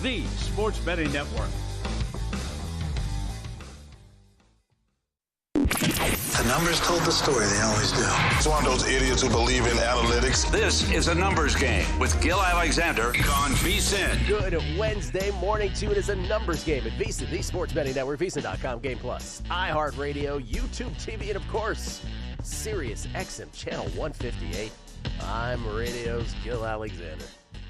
the Sports Betting Network. The numbers told the story, they always do. It's one of those idiots who believe in analytics. This is a numbers game with Gil Alexander on VSiN. Good Wednesday morning to you. It is a numbers game at VSiN, the Sports Betting Network, VSiN.com, Game Plus, iHeartRadio, YouTube TV, and of course, Sirius XM Channel 158. I'm Radio's Gil Alexander.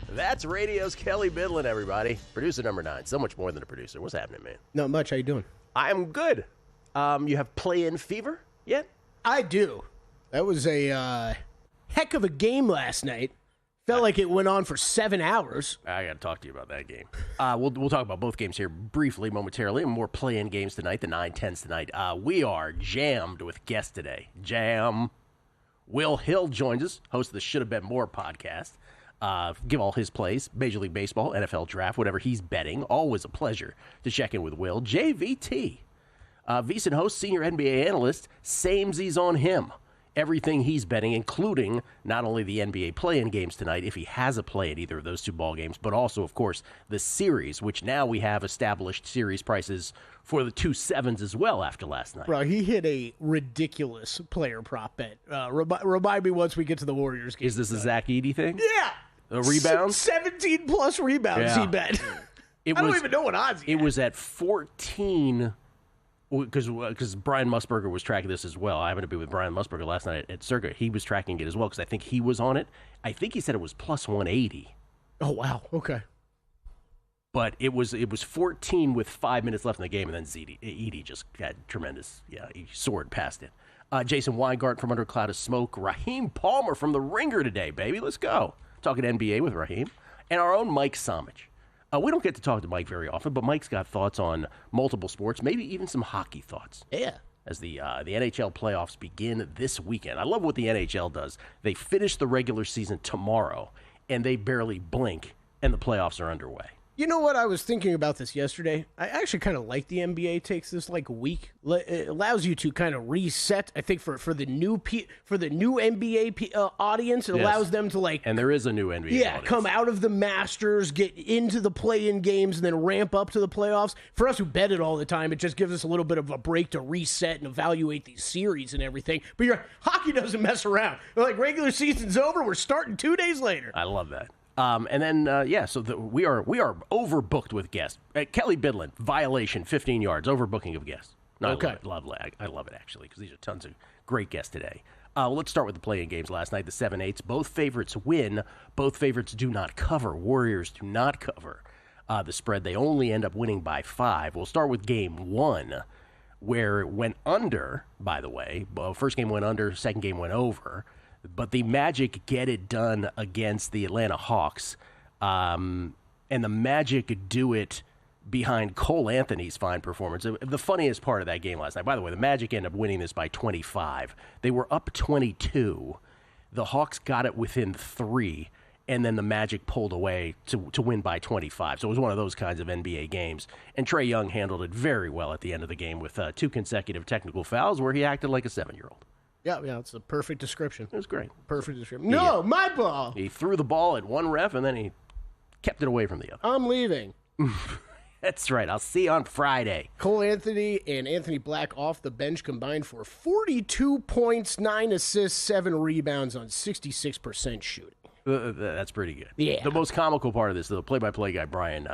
That's Radio's Kelly Bidlin, everybody. Producer number 9. So much more than a producer. What's happening, man? Not much. How you doing? I'm good. You have play-in fever yet? I do. That was a heck of a game last night. Felt like it went on for 7 hours. I got to talk to you about that game. We'll talk about both games here briefly, momentarily, and more play-in games tonight, the 9-10s tonight. We are jammed with guests today. Jam. Will Hill joins us, host of the Should Have Bet More podcast. Give all his plays, Major League Baseball, NFL Draft, whatever he's betting. Always a pleasure to check in with Will. JVT. VSiN host, senior NBA analyst, samesies on him. Everything he's betting, including not only the NBA play-in games tonight, if he has a play at either of those two ball games, but also, of course, the series, which now we have established series prices for the 2 sevens as well after last night. Bro, he hit a ridiculous player prop bet. Remind me once we get to the Warriors game. Is this a Zach Edey thing? Yeah. The rebounds? 17-plus rebounds he bet. I don't even know what odds he had. It was at 14... Because Brian Musburger was tracking this as well. I happened to be with Brian Musburger last night at Circa. He was tracking it as well because I think he was on it. I think he said it was plus 180. Oh, wow. Okay. But it was 14 with 5 minutes left in the game, and then Edey just had tremendous, he soared past it. Jason Weingarten from Under a Cloud of Smoke. Raheem Palmer from The Ringer today, baby. Let's go. Talking NBA with Raheem. And our own Mike Somich. We don't get to talk to Mike very often, but Mike's got thoughts on multiple sports, maybe even some hockey thoughts. Yeah. As the NHL playoffs begin this weekend. I love what the NHL does. They finish the regular season tomorrow, and they barely blink, and the playoffs are underway. You know what? I was thinking about this yesterday. I actually kind of like the NBA takes this week. It allows you to kind of reset. I think for the new NBA audience, it allows them to and there is a new NBA audience. Come out of the Masters, get into the play-in games, and then ramp up to the playoffs. For us who bet it all the time, it just gives us a little bit of a break to reset and evaluate these series and everything. But hockey doesn't mess around. Regular season's over. We're starting 2 days later. I love that. And then, we are overbooked with guests. Kelly Bidlin, violation, 15 yards, overbooking of guests. No, okay. I love it, actually, because these are tons of great guests today. Let's start with the play-in games last night, the 7-8s. Both favorites win. Both favorites do not cover. Warriors do not cover the spread. They only end up winning by 5. We'll start with game 1, where it went under, by the way. First game went under, second game went over. But the Magic get it done against the Atlanta Hawks, and the Magic do it behind Cole Anthony's fine performance. The funniest part of that game last night, by the way, the Magic ended up winning this by 25. They were up 22. The Hawks got it within 3, and then the Magic pulled away to win by 25. So it was one of those kinds of NBA games. And Trae Young handled it very well at the end of the game with 2 consecutive technical fouls where he acted like a 7-year-old. Yeah, it's a perfect description. It was great. Perfect description. No, my ball. He threw the ball at one ref, and then he kept it away from the other. I'm leaving. That's right. I'll see you on Friday. Cole Anthony and Anthony Black off the bench combined for 42 points, 9 assists, 7 rebounds on 66% shooting. That's pretty good. Yeah. The most comical part of this, the play-by-play guy, Brian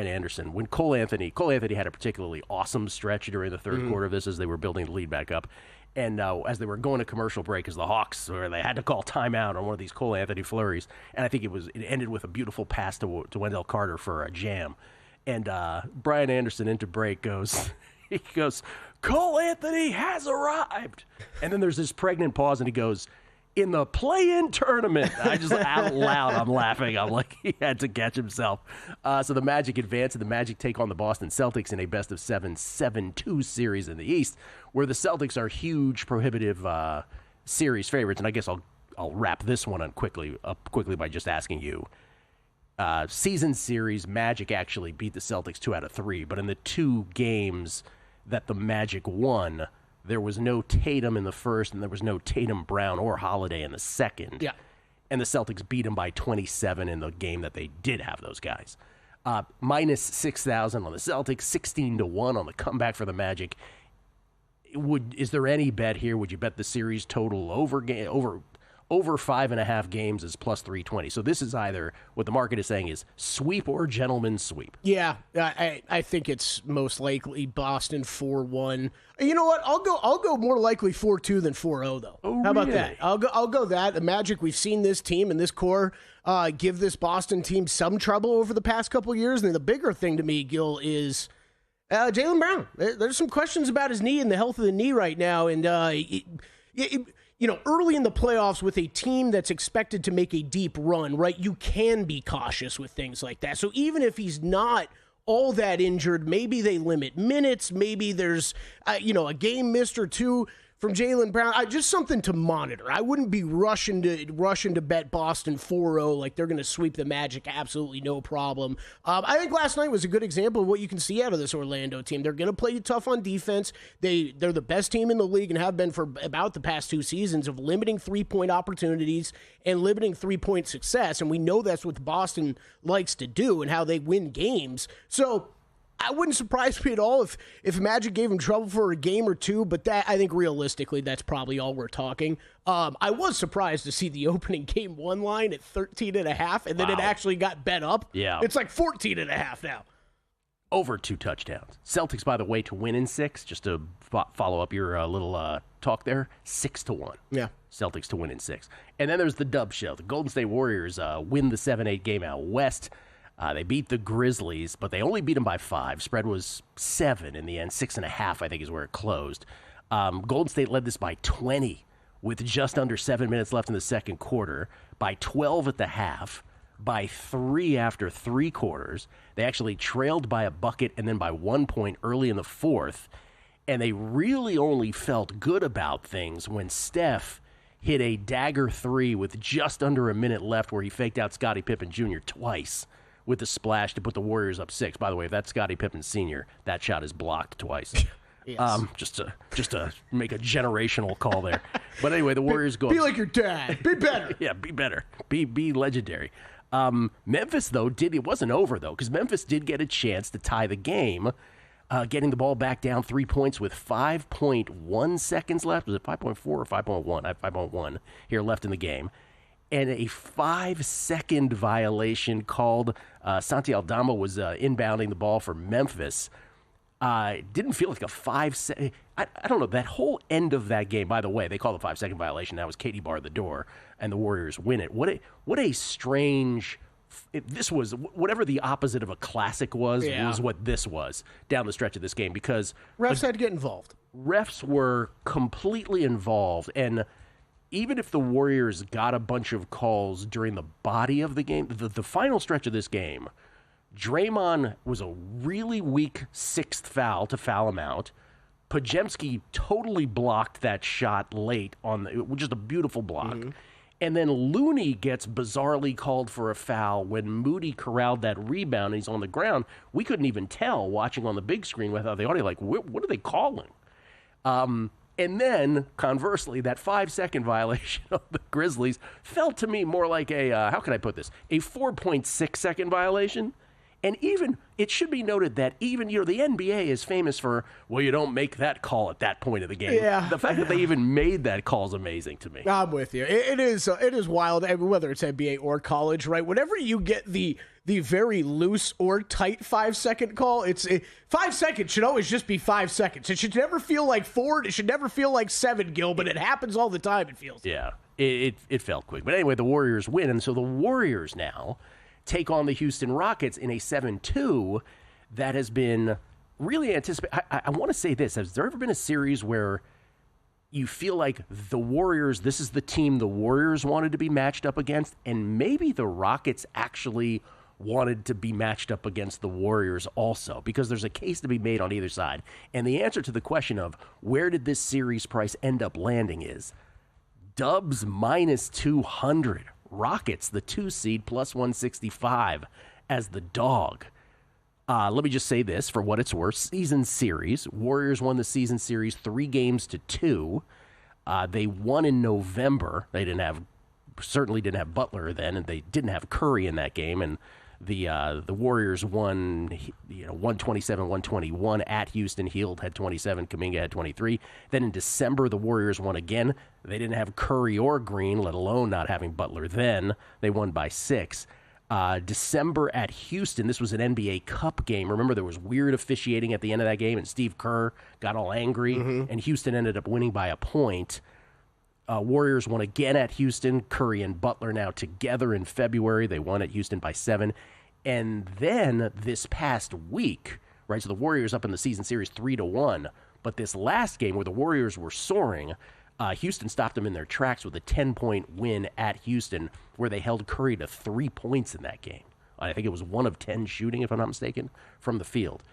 Anderson, when Cole Anthony had a particularly awesome stretch during the third quarter of this as they were building the lead back up. And as they were going to commercial break, as the Hawks, where they had to call timeout on one of these Cole Anthony flurries, and I think it ended with a beautiful pass to Wendell Carter for a jam. And Brian Anderson into break goes, Cole Anthony has arrived. And then there's this pregnant pause, and he goes, in the play-in tournament. I just out loud, I'm laughing. I'm like, he had to catch himself. So the Magic advance, and the Magic take on the Boston Celtics in a best-of-7, 7-2 series in the East, where the Celtics are huge, prohibitive series favorites. And I guess I'll wrap this one up quickly by just asking you. Season series, Magic actually beat the Celtics 2 out of 3, but in the 2 games that the Magic won, there was no Tatum in the first, and there was no Tatum, Brown, or Holiday in the second. Yeah. And the Celtics beat them by 27 in the game that they did have those guys. Minus 6,000 on the Celtics, 16-1 on the comeback for the Magic. Is there any bet here? Would you bet the series total over 5.5 games is plus 320? So this is either what the market is saying is sweep or gentleman's sweep. Yeah, I think it's most likely Boston 4-1. You know what? I'll go more likely 4-2 than 4-0 though. Oh, how about really? that? I'll go that. The Magic, we've seen this team and this core give this Boston team some trouble over the past couple years. And the bigger thing to me, Gil, is Jaylen Brown. There's some questions about his knee and the health of the knee right now, and early in the playoffs with a team that's expected to make a deep run, right, you can be cautious with things like that. So even if he's not all that injured, maybe they limit minutes, maybe there's, a game missed or two from Jaylen Brown. Just something to monitor. I wouldn't be rushing to bet Boston 4-0 like they're going to sweep the Magic. Absolutely no problem. I think last night was a good example of what you can see out of this Orlando team. They're going to play tough on defense. They're the best team in the league and have been for about the past 2 seasons of limiting three-point opportunities and limiting three-point success. And we know that's what Boston likes to do and how they win games. So I wouldn't surprise me at all if Magic gave him trouble for a game or two, but that, I think realistically, that's probably all we're talking. I was surprised to see the opening game 1 line at 13.5, and then it actually got bet up. Yeah. It's like 14.5 now. Over 2 touchdowns. Celtics, by the way, to win in 6, just to follow up your little talk there, 6-1. Yeah. Celtics to win in 6. And then there's the dub show. The Golden State Warriors win the 7-8 game out west. They beat the Grizzlies, but they only beat them by 5. Spread was 7 in the end. 6.5, I think, is where it closed. Golden State led this by 20 with just under 7 minutes left in the second quarter, by 12 at the half, by 3 after 3 quarters. They actually trailed by a bucket and then by 1 point early in the fourth, and they really only felt good about things when Steph hit a dagger 3 with just under a minute left where he faked out Scottie Pippen Jr. twice with the splash to put the Warriors up 6. By the way, if that's Scottie Pippen Sr., that shot is blocked twice. Yes. Just to make a generational call there. But anyway, the Warriors go. Be like your dad. Be better. Yeah, be better. Be legendary. Memphis, though, it wasn't over, though, because Memphis did get a chance to tie the game, getting the ball back down 3 points with 5.1 seconds left. Was it 5.4 or 5.1? I have 5.1 here left in the game. And a 5-second violation called. Santi Aldama was inbounding the ball for Memphis. Didn't feel like a 5-second. I don't know. That whole end of that game, by the way, they call the 5-second violation. That was Katie barred the door, and the Warriors win it. What a strange. This was whatever the opposite of a classic was what this was down the stretch of this game, because refs had to get involved. Refs were completely involved, and even if the Warriors got a bunch of calls during the body of the game, the final stretch of this game, Draymond was a really weak 6th foul to foul him out. Podziemski totally blocked that shot late just a beautiful block. Mm-hmm. And then Looney gets bizarrely called for a foul when Moody corralled that rebound and he's on the ground. We couldn't even tell watching on the big screen without the audio, like, what are they calling? And then, conversely, that 5-second violation of the Grizzlies felt to me more like a 4.6-second violation. And even, it should be noted that even, the NBA is famous for, you don't make that call at that point of the game. Yeah. The fact that they even made that call is amazing to me. I'm with you. It is wild, whether it's NBA or college, right? Whenever you get the very loose or tight 5-second call, 5 seconds should always just be 5 seconds. It should never feel like 4. It should never feel like 7, Gil, but it happens all the time, it feels. Yeah, it felt quick. But anyway, the Warriors win, and so the Warriors now take on the Houston Rockets in a 7-2 that has been really anticipated. I want to say this. Has there ever been a series where you feel like the Warriors, this is the team the Warriors wanted to be matched up against, and maybe the Rockets actually wanted to be matched up against the Warriors also, because there's a case to be made on either side. And the answer to the question of where did this series price end up landing is Dubs minus 200. Rockets, the 2 seed, plus 165 as the dog. Let me just say this for what it's worth. Season series. Warriors won the season series 3-2. They won in November. They certainly didn't have Butler then, and they didn't have Curry in that game. And The Warriors won 127-121 at Houston. Hield had 27, Kuminga had 23. Then in December, the Warriors won again. They didn't have Curry or Green, let alone not having Butler then. They won by 6. December at Houston, this was an NBA Cup game. Remember, there was weird officiating at the end of that game, and Steve Kerr got all angry, and Houston ended up winning by a point. Warriors won again at Houston. Curry and Butler now together in February. They won at Houston by 7. And then this past week, right, so the Warriors up in the season series 3-1. But this last game where the Warriors were soaring, Houston stopped them in their tracks with a 10-point win at Houston where they held Curry to 3 points in that game. I think it was 1 of 10 shooting, if I'm not mistaken, from the field.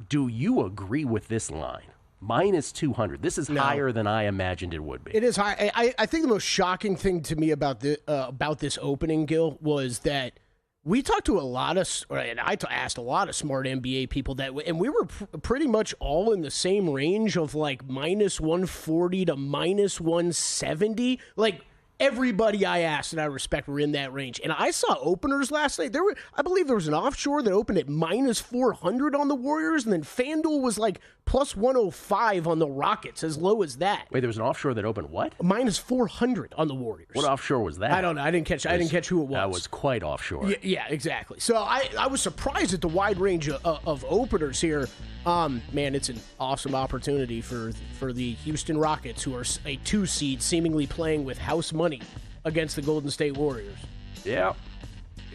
Do you agree with this line? Minus 200. This is higher than I imagined it would be. It is high. I think the most shocking thing to me about this opening, Gil, was that we talked to asked a lot of smart NBA people and we were pretty much all in the same range of like minus 140 to minus 170. Like everybody I asked and I respect were in that range. And I saw openers last night. I believe there was an offshore that opened at minus 400 on the Warriors, and then FanDuel was like plus 105 on the Rockets, as low as that. Wait, there was an offshore that opened what? Minus 400 on the Warriors. What offshore was that? I don't know. I didn't catch who it was. That was quite offshore. Yeah, exactly. So I was surprised at the wide range of openers here. Man, it's an awesome opportunity for the Houston Rockets, who are a 2 seed, seemingly playing with house money against the Golden State Warriors. Yeah.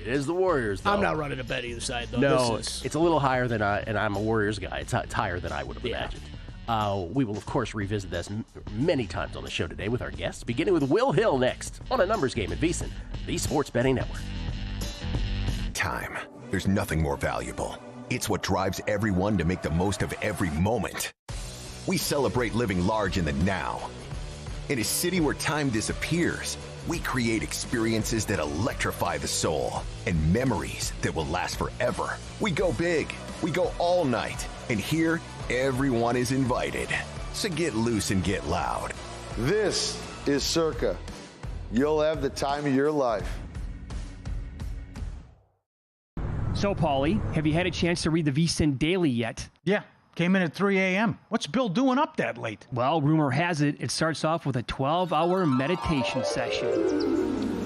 It is the Warriors, though. I'm not running a bet either side, though. No, it's a little higher than and I'm a Warriors guy. It's higher than I would have imagined. We will, of course, revisit this many times on the show today with our guests, beginning with Will Hill next on A Numbers Game at VSiN, the Sports Betting Network. Time. There's nothing more valuable. It's what drives everyone to make the most of every moment. We celebrate living large in the now. In a city where time disappears, we create experiences that electrify the soul and memories that will last forever. We go big, we go all night, and here, everyone is invited. So get loose and get loud. This is Circa. You'll have the time of your life. So, Paulie, have you had a chance to read the VSiN Daily yet? Yeah, came in at 3 a.m. What's Bill doing up that late? Well, rumor has it starts off with a 12-hour meditation session.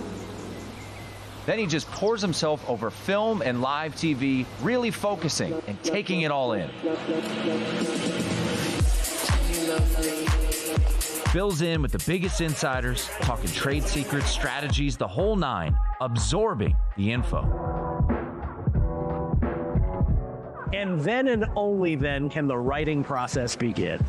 Then he just pours himself over film and live TV, really focusing and taking it all in. Bill's in with the biggest insiders, talking trade secrets, strategies, the whole nine, absorbing the info. And then and only then can the writing process begin.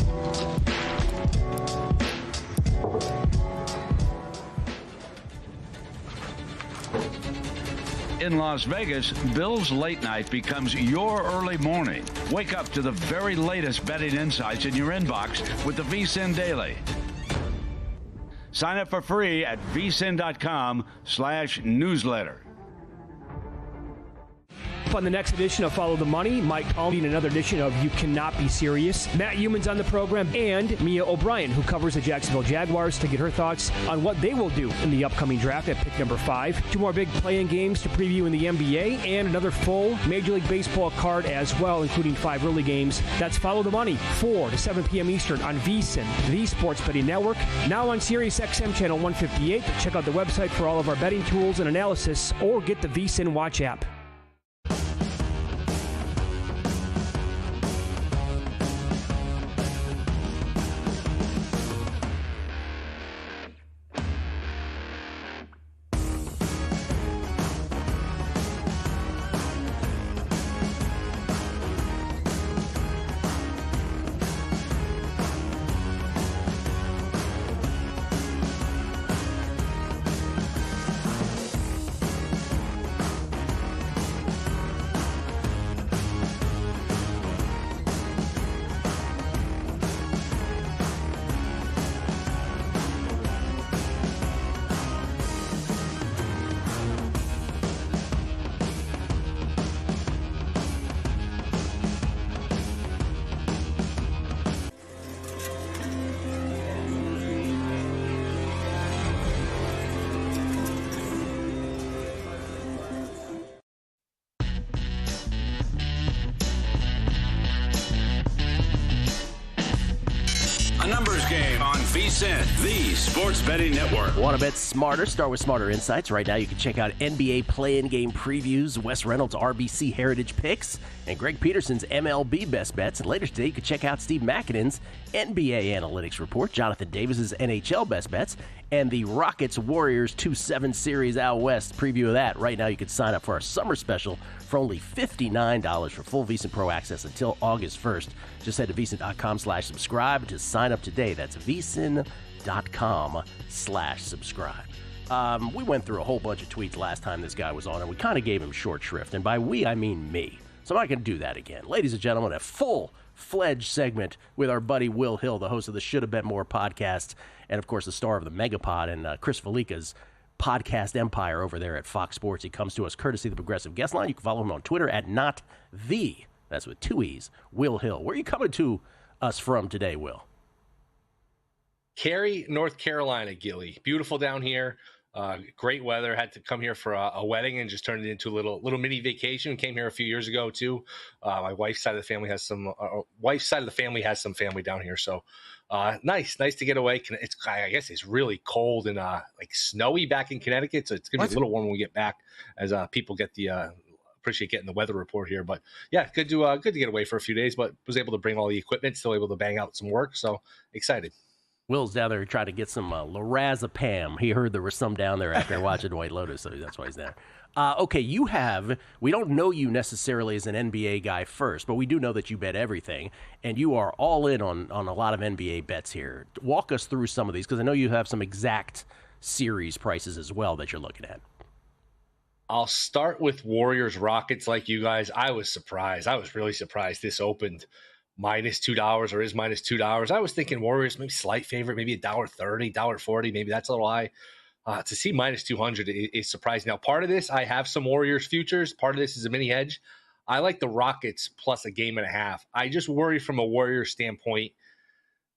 In Las Vegas, Bill's late night becomes your early morning. Wake up to the very latest betting insights in your inbox with the VSiN Daily. Sign up for free at vsin.com/newsletter. On the next edition of Follow the Money, Mike Tomlin, another edition of You Cannot Be Serious. Matt Euman's on the program, and Mia O'Brien, who covers the Jacksonville Jaguars, to get her thoughts on what they will do in the upcoming draft at pick number 5. 2 more big play-in games to preview in the NBA, and another full Major League Baseball card as well, including 5 early games. That's Follow the Money, 4 to 7 p.m. Eastern on VSiN, the Sports Betting Network. Now on Sirius XM Channel 158. Check out the website for all of our betting tools and analysis, or get the VSiN Watch app. VSiN, the Sports Betting Network. Want to bet smarter? Start with Smarter Insights. Right now, you can check out NBA play-in game previews, Wes Reynolds' RBC Heritage picks, and Greg Peterson's MLB best bets. And later today, you can check out Steve McKinnon's NBA analytics report, Jonathan Davis's NHL best bets, and the Rockets-Warriors 2-7 series out west. Preview of that. Right now, you can sign up for our summer special for only $59 for full VSiN Pro access until August 1st. Just head to VSiN.com/subscribe to sign up today. That's VSiN.com/subscribe. We went through a whole bunch of tweets last time this guy was on, and we kind of gave him short shrift. And by we, I mean me. So I'm not going to do that again. Ladies and gentlemen, a full-fledged segment with our buddy Will Hill, the host of the Shoulda Bet More podcast, and, of course, the star of the Megapod, and Chris Felica's podcast empire over there at Fox Sports. He comes to us courtesy of the Progressive Guest Line. You can follow him on Twitter at @NotThe, that's with 2 E's, Will Hill. Where are you coming to us from today, Will? Cary, North Carolina, Gilly. Beautiful down here. Great weather. Had to come here for a wedding and just turned it into a little mini vacation. Came here a few years ago too. My wife's side of the family has some. Family down here, so nice to get away. I guess it's really cold and like snowy back in Connecticut, so it's gonna be a little warm when we get back as people get the. Appreciate getting the weather report here, but yeah, good to get away for a few days. But was able to bring all the equipment, still able to bang out some work, so excited. Will's down there trying to get some lorazepam. He heard there was some down there after watching White Lotus, so that's why he's there. Okay, we don't know you necessarily as an NBA guy first, but we do know that you bet everything, and you are all in on a lot of NBA bets here. Walk us through some of these, because I know you have some exact series prices as well that you're looking at. I'll start with Warriors Rockets like you guys. I was surprised. I was really surprised this opened -$2 or is -$2. I was thinking Warriors maybe slight favorite, maybe $1.30, $1.40, maybe that's a little high. To see -200 is surprising. Now, part of this, I have some Warriors futures. Part of this is a mini hedge. I like the Rockets plus a game and a half. I just worry from a Warriors standpoint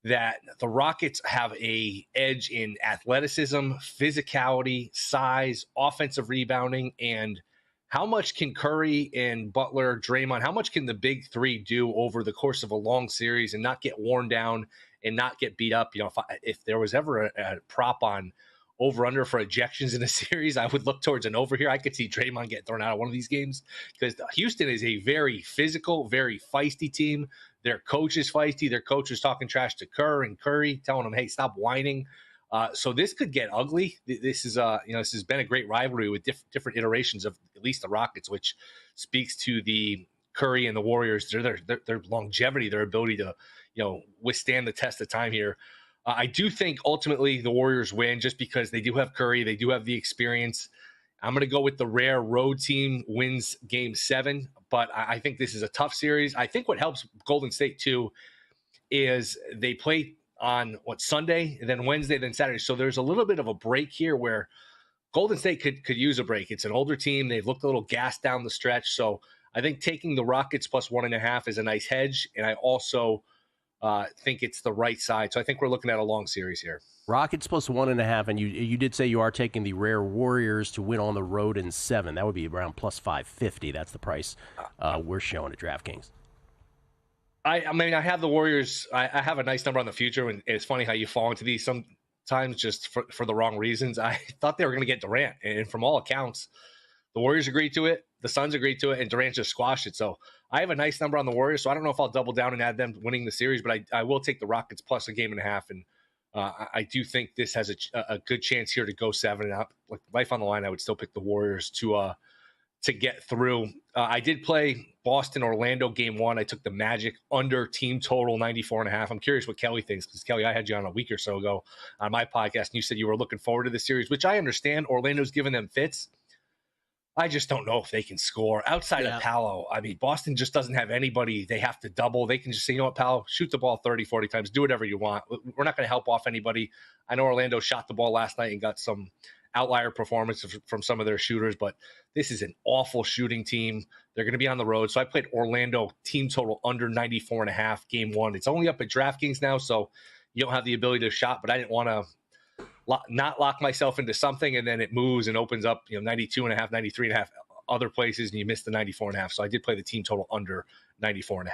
that the Rockets have a edge in athleticism, physicality, size, offensive rebounding, and how much can Curry and Butler, Draymond, how much can the big three do over the course of a long series and not get worn down and not get beat up? You know, if there was ever a prop on over-under for ejections in a series, I would look towards an over here. I could see Draymond get thrown out of one of these games because Houston is a very physical, very feisty team. Their coach is feisty. Their coach is talking trash to Kerr and Curry, telling them, hey, stop whining. So this could get ugly. This is, this has been a great rivalry with different iterations of at least the Rockets, which speaks to the Curry and the Warriors, their longevity, their ability to, withstand the test of time here. I do think ultimately the Warriors win just because they do have Curry. They do have the experience. I'm going to go with the rare road team wins game 7, but I think this is a tough series. I think what helps Golden State too is they play on Sunday, and then Wednesday, then Saturday. So there's a little bit of a break here where Golden State could use a break. It's an older team. They've looked a little gassed down the stretch. So I think taking the Rockets plus 1.5 is a nice hedge. And I also think it's the right side. So I think we're looking at a long series here. Rockets plus 1.5, and you did say you are taking the rare Warriors to win on the road in 7. That would be around plus 550. That's the price we're showing at DraftKings. I mean, I have the Warriors. I have a nice number on the future, and it's funny how you fall into these sometimes just for the wrong reasons. I thought they were going to get Durant, and from all accounts, the Warriors agreed to it, the Suns agreed to it, and Durant just squashed it. So I have a nice number on the Warriors, so I don't know if I'll double down and add them winning the series, but I will take the Rockets plus a game and a half, and I do think this has a good chance here to go 7. And with life on the line, I would still pick the Warriors to get through. I did play Boston-Orlando game 1. I took the Magic under team total 94.5. I'm curious what Kelly thinks, because Kelly, I had you on a week or so ago on my podcast, and you said you were looking forward to the series, which I understand. Orlando's giving them fits. I just don't know if they can score. Outside of Paolo, I mean, Boston just doesn't have anybody they have to double. They can just say, you know what, Paolo, shoot the ball 30, 40 times. Do whatever you want. We're not going to help off anybody. I know Orlando shot the ball last night and got some outlier performance from some of their shooters, but this is an awful shooting team. They're going to be on the road. So I played Orlando team total under 94.5 game 1. It's only up at DraftKings now, so you don't have the ability to shot, but I didn't want to not lock myself into something and then it moves and opens up 92.5, 93.5 other places and you miss the 94.5. So I did play the team total under 94.5.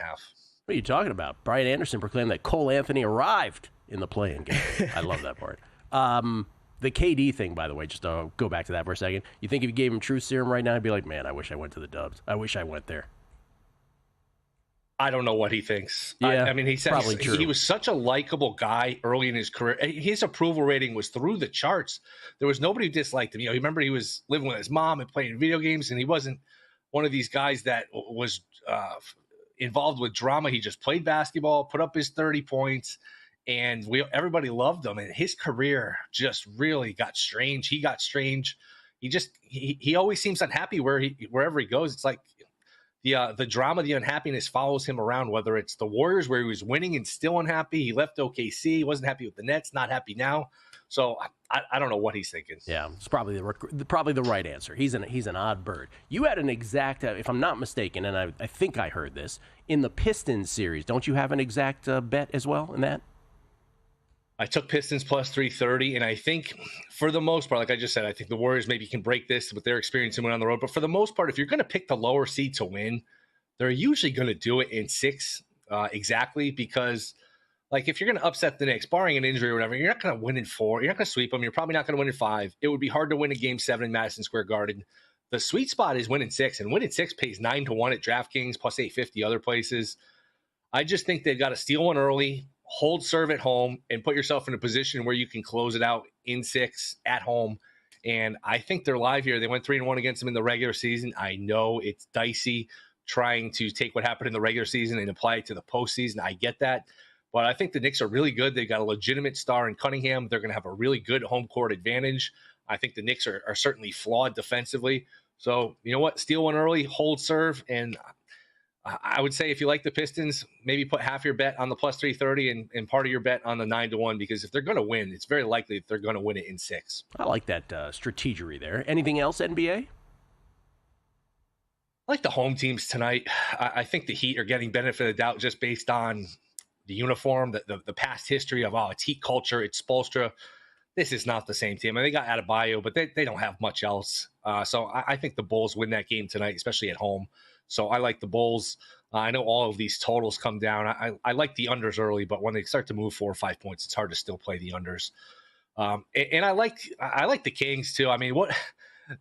What are you talking about? Brian Anderson proclaimed that Cole Anthony arrived in the play-in game. I love that part. The KD thing, by the way, just to go back to that for a second. You think if you gave him truth serum right now, I'd be like, man, I wish I went to the Dubs. I wish I went there. I don't know what he thinks. Yeah, I mean, he said he was such a likable guy early in his career. His approval rating was through the charts. There was nobody who disliked him. You remember he was living with his mom and playing video games, and he wasn't one of these guys that was involved with drama. He just played basketball, put up his 30 points, and everybody loved him. And his career just really got strange. He got strange. He always seems unhappy wherever he goes. It's like the drama, the unhappiness follows him around, whether it's the Warriors where he was winning and still unhappy. He left OKC, wasn't happy with the Nets, not happy now. So I don't know what he's thinking. Yeah, it's probably the right answer. He's an odd bird. You had an exact, if I'm not mistaken, and I think I heard this, in the Pistons series. Don't you have an exact bet as well in that? I took Pistons plus 330, and I think for the most part, like I just said, I think the Warriors maybe can break this with their experience and win on the road. But for the most part, if you're going to pick the lower seed to win, they're usually going to do it in 6 exactly, because like if you're going to upset the Knicks, barring an injury or whatever, you're not going to win in 4. You're not going to sweep them. You're probably not going to win in 5. It would be hard to win a Game 7 in Madison Square Garden. The sweet spot is winning 6, and winning 6 pays 9-1 at DraftKings, plus 850 other places. I just think they've got to steal one early, hold serve at home, and put yourself in a position where you can close it out in 6 at home. And I think they're live here. They went 3-1 against them in the regular season. I know it's dicey trying to take what happened in the regular season and apply it to the postseason. I get that. But I think the Knicks are really good. They've got a legitimate star in Cunningham. They're going to have a really good home court advantage. I think the Knicks are certainly flawed defensively. So, you know what? Steal one early, hold serve, and I would say if you like the Pistons, maybe put half your bet on the plus 330 and part of your bet on the 9-1, because if they're going to win, it's very likely that they're going to win it in 6. I like that strategery there. Anything else, NBA? I like the home teams tonight. I think the Heat are getting benefit of the doubt just based on the uniform, the past history of, it's Heat culture, it's Spoelstra. This is not the same team. I mean, they got Adebayo, but they don't have much else. So I think the Bulls win that game tonight, especially at home. So I like the Bulls. I know all of these totals come down. I like the unders early, but when they start to move 4 or 5 points, it's hard to still play the unders. And I like the Kings too. I mean,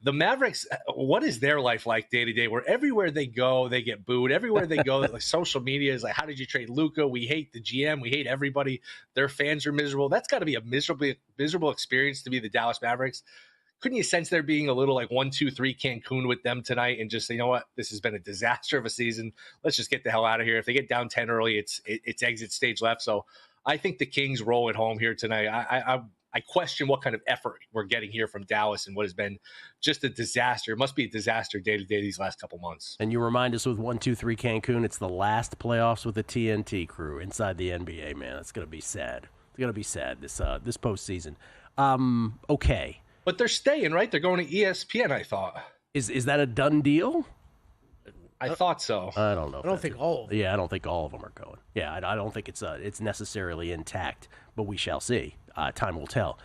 the Mavericks, what is their life like day to day? Where everywhere they go, they get booed. Everywhere they go, like social media is like, how did you trade Luka? We hate the GM. We hate everybody. Their fans are miserable. That's got to be a miserable experience to be the Dallas Mavericks. Couldn't you sense there being a little like 1-2-3 Cancun with them tonight and just say, you know what, this has been a disaster of a season. Let's just get the hell out of here. If they get down 10 early, it's exit stage left. So I think the Kings roll at home here tonight. I question what kind of effort we're getting here from Dallas and what has been just a disaster. It must be a disaster day to day these last couple months. And you remind us with 1-2-3 Cancun, it's the last playoffs with the TNT crew inside the NBA, man. It's going to be sad. It's going to be sad this postseason. Okay. But they're staying, right? They're going to ESPN, I thought. Is that a done deal? I thought so. I don't know. I don't think all of them. Yeah, I don't think all of them are going. Yeah, I don't think it's necessarily intact, but we shall see. Time will tell.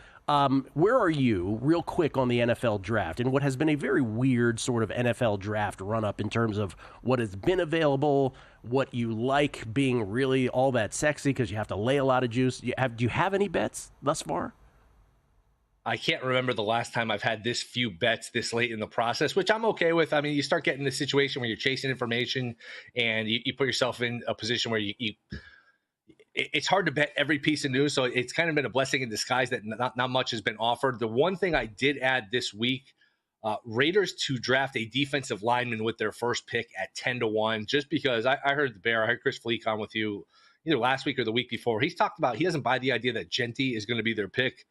Where are you, real quick, on the NFL draft and what has been a very weird sort of NFL draft run-up in terms of what has been available, what you like being really all that sexy because you have to lay a lot of juice. Do you have any bets thus far? I can't remember the last time I've had this few bets this late in the process, which I'm okay with. I mean, you start getting in a situation where you're chasing information and you put yourself in a position where it's hard to bet every piece of news. So it's kind of been a blessing in disguise that not much has been offered. The one thing I did add this week, Raiders to draft a defensive lineman with their first pick at 10-1, just because I heard the Bear, I heard Chris Fleek on with you either last week or the week before. He's talked about he doesn't buy the idea that Genty is going to be their pick.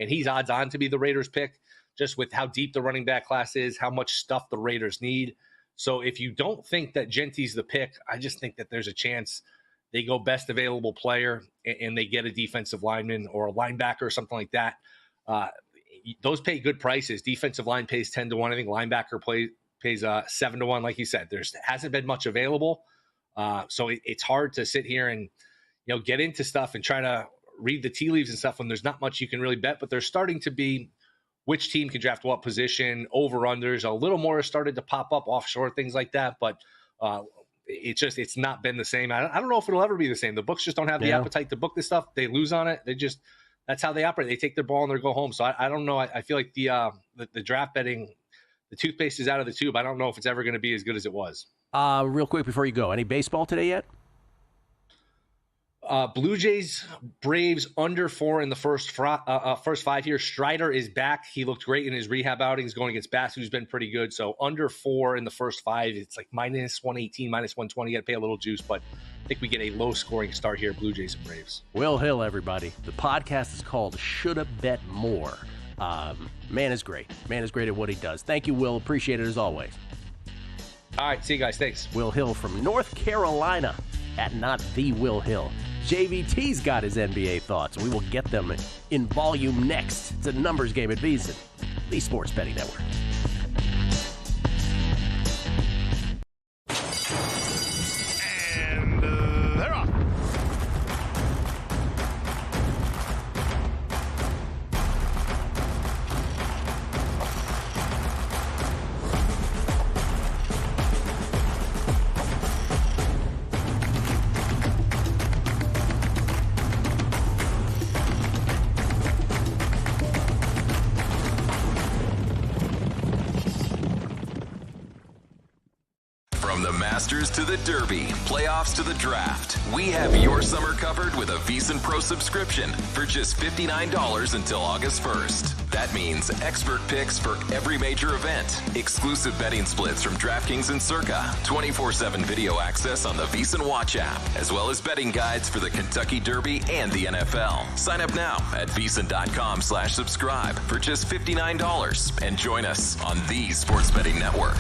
And he's odds on to be the Raiders pick, just with how deep the running back class is, how much stuff the Raiders need. So if you don't think that Genty's the pick, I just think that there's a chance they go best available player and they get a defensive lineman or a linebacker or something like that. Those pay good prices. Defensive line pays 10-1. I think linebacker pays 7-1. Like you said, there hasn't been much available. So it's hard to sit here and get into stuff and try to read the tea leaves and stuff when there's not much you can really bet, but there's starting to be which team can draft what position, over-unders, a little more started to pop up offshore, things like that. But it's not been the same. I don't know if it'll ever be the same. The books just don't have the appetite to book this stuff. They lose on it. That's how they operate. They take their ball and they go home. So I don't know. I feel like the draft betting, the toothpaste is out of the tube. I don't know if it's ever going to be as good as it was. Real quick before you go, any baseball today yet? Blue Jays, Braves under 4 in the first 5 here. Strider is back. He looked great in his rehab outings going against Bass, who's been pretty good. So under 4 in the first 5. It's like minus 118, minus 120. You got to pay a little juice, but I think we get a low-scoring start here, Blue Jays and Braves. Will Hill, everybody. The podcast is called Shoulda Bet More. Man is great. Man is great at what he does. Thank you, Will. Appreciate it as always. All right, see you guys. Thanks. Will Hill from North Carolina at Not The Will Hill. JVT's got his NBA thoughts. We will get them in volume next. It's a numbers game at VSiN, the Sports Betting Network. And they're off. Masters to the Derby, playoffs to the draft. We have your summer covered with a VSiN Pro subscription for just $59 until August 1st. That means expert picks for every major event, exclusive betting splits from DraftKings and Circa, 24/7 video access on the VSiN Watch app, as well as betting guides for the Kentucky Derby and the NFL. Sign up now at VSiN.com/subscribe for just $59 and join us on the Sports Betting Network.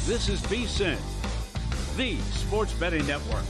This is VSiN, the Sports Betting Network.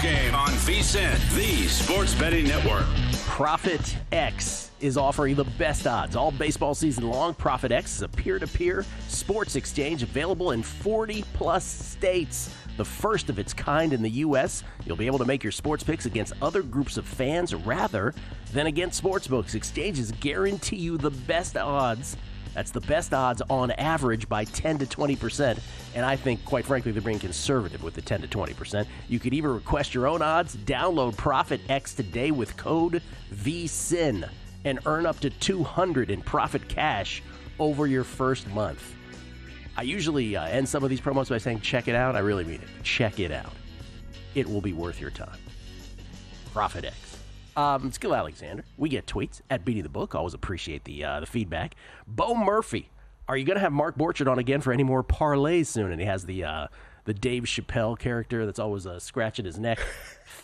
postgame on VSiN, the sports betting network. Profit X is offering the best odds all baseball season long. Profit X is a peer-to-peer sports exchange available in 40-plus states. The first of its kind in the U.S. You'll be able to make your sports picks against other groups of fans rather than against sportsbooks. Exchanges guarantee you the best odds. That's the best odds on average by 10 to 20%. And I think, quite frankly, they're being conservative with the 10 to 20%. You could even request your own odds. Download Profit X today with code VSiN and earn up to $200 in profit cash over your first month. I usually end some of these promos by saying, check it out. I really mean it. Check it out. It will be worth your time. Profit X. Skill Alexander. We get tweets at Beating the Book. Always appreciate the feedback. Bo Murphy. Are you going to have Mark Borchard on again for any more parlays soon? And he has the Dave Chappelle character that's always scratching his neck,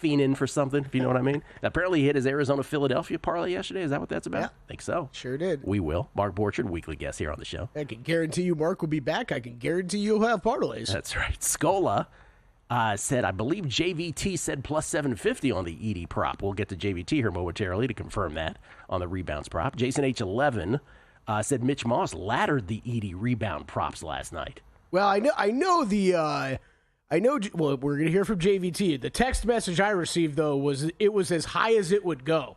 fiending for something, if you know what I mean. Apparently he hit his Arizona-Philadelphia parlay yesterday. Is that what that's about? Yeah. I think so. Sure did. We will. Mark Borchard, weekly guest here on the show. I can guarantee you Mark will be back. I can guarantee you'll have parlays. That's right. Scola said, I believe JVT said plus 750 on the ED prop. We'll get to JVT here momentarily to confirm that on the rebounds prop. Jason H11 said Mitch Moss laddered the ED rebound props last night. Well, well, we're going to hear from JVT. The text message I received, though, was as high as it would go.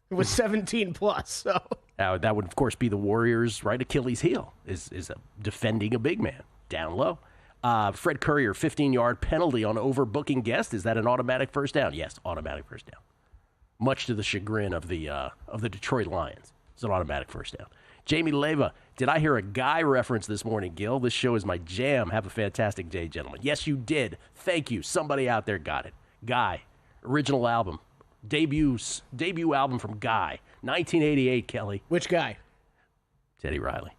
It was 17 plus. So that would, of course, be the Warriors' right Achilles heel, is defending a big man down low. Fred Currier, 15-yard penalty on overbooking guest. Is that an automatic first down? Yes, automatic first down. Much to the chagrin of the Detroit Lions. It's an automatic first down. Jamie Leva, did I hear a Guy reference this morning, Gil? This show is my jam. Have a fantastic day, gentlemen. Yes, you did. Thank you. Somebody out there got it. Guy, original album. Debut album from Guy. 1988, Kelly. Which guy? Teddy Riley.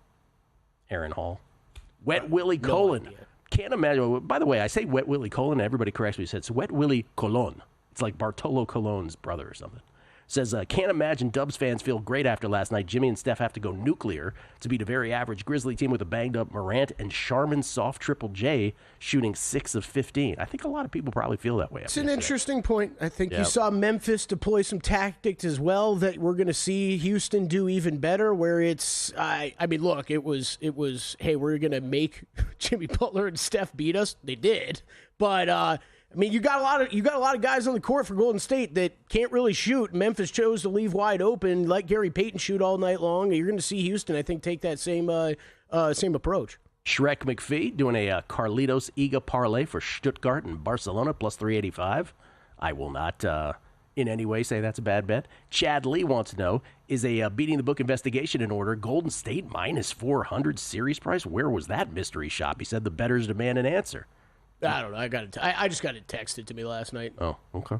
Aaron Hall. Wet Willie Colon. Can't imagine. By the way, I say Wet Willie Colon, and everybody corrects me. It's Wet Willie Colon. It's like Bartolo Colon's brother or something. Says, can't imagine Dubs fans feel great after last night. Jimmy and Steph have to go nuclear to beat a very average Grizzly team with a banged-up Morant and Sharman soft Triple J shooting 6 of 15. I think a lot of people probably feel that way. It's an interesting point. I think you saw Memphis deploy some tactics as well that we're going to see Houston do even better, where it's, I mean, look, it was, hey, we're going to make Jimmy Butler and Steph beat us. They did. But, I mean, you got a lot of guys on the court for Golden State that can't really shoot. Memphis chose to leave wide open, let Gary Payton shoot all night long. You're going to see Houston, I think, take that same approach. Shrek McPhee doing a Carlitos Iga parlay for Stuttgart and Barcelona plus 385. I will not in any way say that's a bad bet. Chad Lee wants to know, is a Beating the Book investigation in order? Golden State minus 400 series price? Where was that mystery shop? He said the bettors demand an answer. I don't know. I just got it texted to me last night. Oh, okay.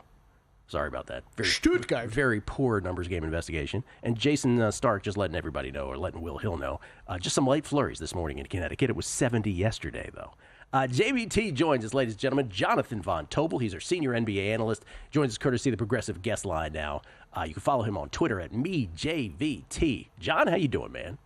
Sorry about that. Stuttgart. Very poor numbers game investigation. And Jason Stark just letting everybody know, or letting Will Hill know, just some light flurries this morning in Connecticut. It was 70 yesterday, though. JVT joins us, ladies and gentlemen. Jonathan Von Tobel. He's our senior NBA analyst. Joins us courtesy of the Progressive Guest Line now. You can follow him on Twitter at MeJVT. John, how you doing, man?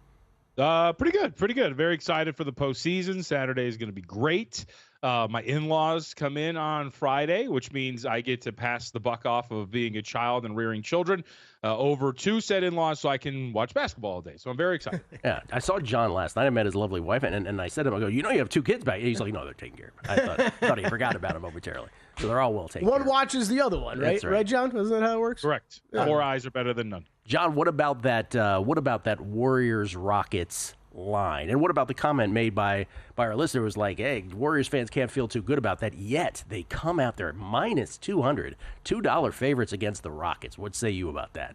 Pretty good. Very excited for the postseason. Saturday is going to be great. My in-laws come in on Friday, which means I get to pass the buck off of being a child and rearing children over to said in-laws so I can watch basketball all day. So I'm very excited. Yeah, I saw John last night. I met his lovely wife, and I said to him, I go, you know you have 2 kids back. He's like, no, they're taking care of it. I thought he forgot about him momentarily. So they're all well taken care of. One watches the other one, right? That's right. Right, John? Isn't that how it works? Correct. Yeah. 4 eyes are better than none. John, what about that Warriors-Rockets line? And what about the comment made by our listener who was like, hey, Warriors fans can't feel too good about that, yet they come out there minus 200, $2 favorites against the Rockets. What say you about that?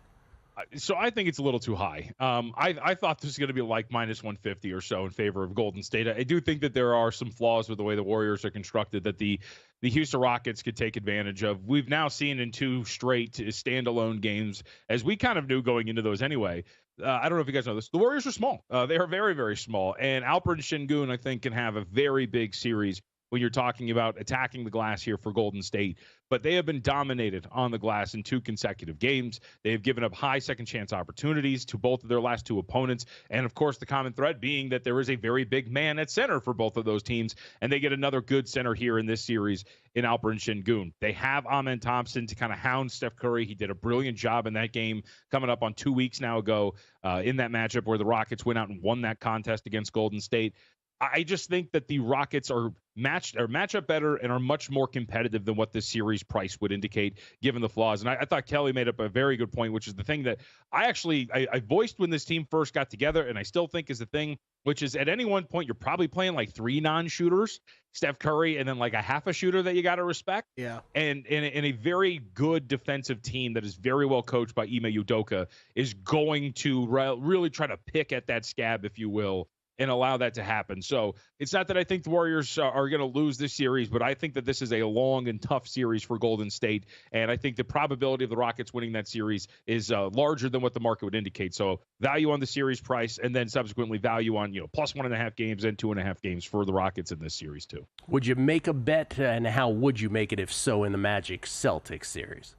So I think it's a little too high. I thought this was going to be like minus 150 or so in favor of Golden State. I do think that there are some flaws with the way the Warriors are constructed that the Houston Rockets could take advantage of. We've now seen in 2 straight standalone games, as we kind of knew going into those anyway. I don't know if you guys know this. The Warriors are small. They are very, very small. And Alperen Şengün, I think, can have a very big series when you're talking about attacking the glass here for Golden State. But they have been dominated on the glass in 2 consecutive games. They have given up high second chance opportunities to both of their last 2 opponents. And, of course, the common thread being that there is a very big man at center for both of those teams. And they get another good center here in this series in Alperen Şengün. They have Amen Thompson to kind of hound Steph Curry. He did a brilliant job in that game coming up on 2 weeks now ago in that matchup where the Rockets went out and won that contest against Golden State. I just think that the Rockets are match up better and are much more competitive than what this series price would indicate, given the flaws. And I thought Kelly made up a very good point, which is the thing that I voiced when this team first got together, and I still think is the thing, which is at any one point you're probably playing like 3 non-shooters, Steph Curry, and then like a half a shooter that you got to respect. Yeah. And in a very good defensive team that is very well coached by Ime Udoka is going to really try to pick at that scab, if you will, and allow that to happen. So it's not that I think the Warriors are going to lose this series, but I think that this is a long and tough series for Golden State. And I think the probability of the Rockets winning that series is larger than what the market would indicate. So value on the series price, and then subsequently value on, plus 1.5 games and 2.5 games for the Rockets in this series too. Would you make a bet, and how would you make it if so in the Magic Celtics series?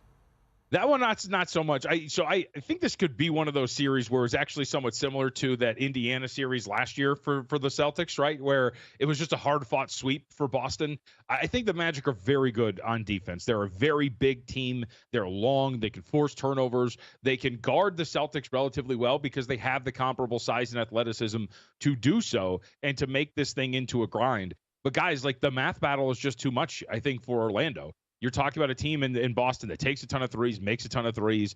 That one, not so much. I think this could be one of those series where it's actually somewhat similar to that Indiana series last year for the Celtics, right? Where it was just a hard-fought sweep for Boston. I think the Magic are very good on defense. They're a very big team. They're long. They can force turnovers. They can guard the Celtics relatively well because they have the comparable size and athleticism to do so and to make this thing into a grind. But guys, like the math battle is just too much, I think, for Orlando. You're talking about a team in Boston that takes a ton of threes, makes a ton of threes.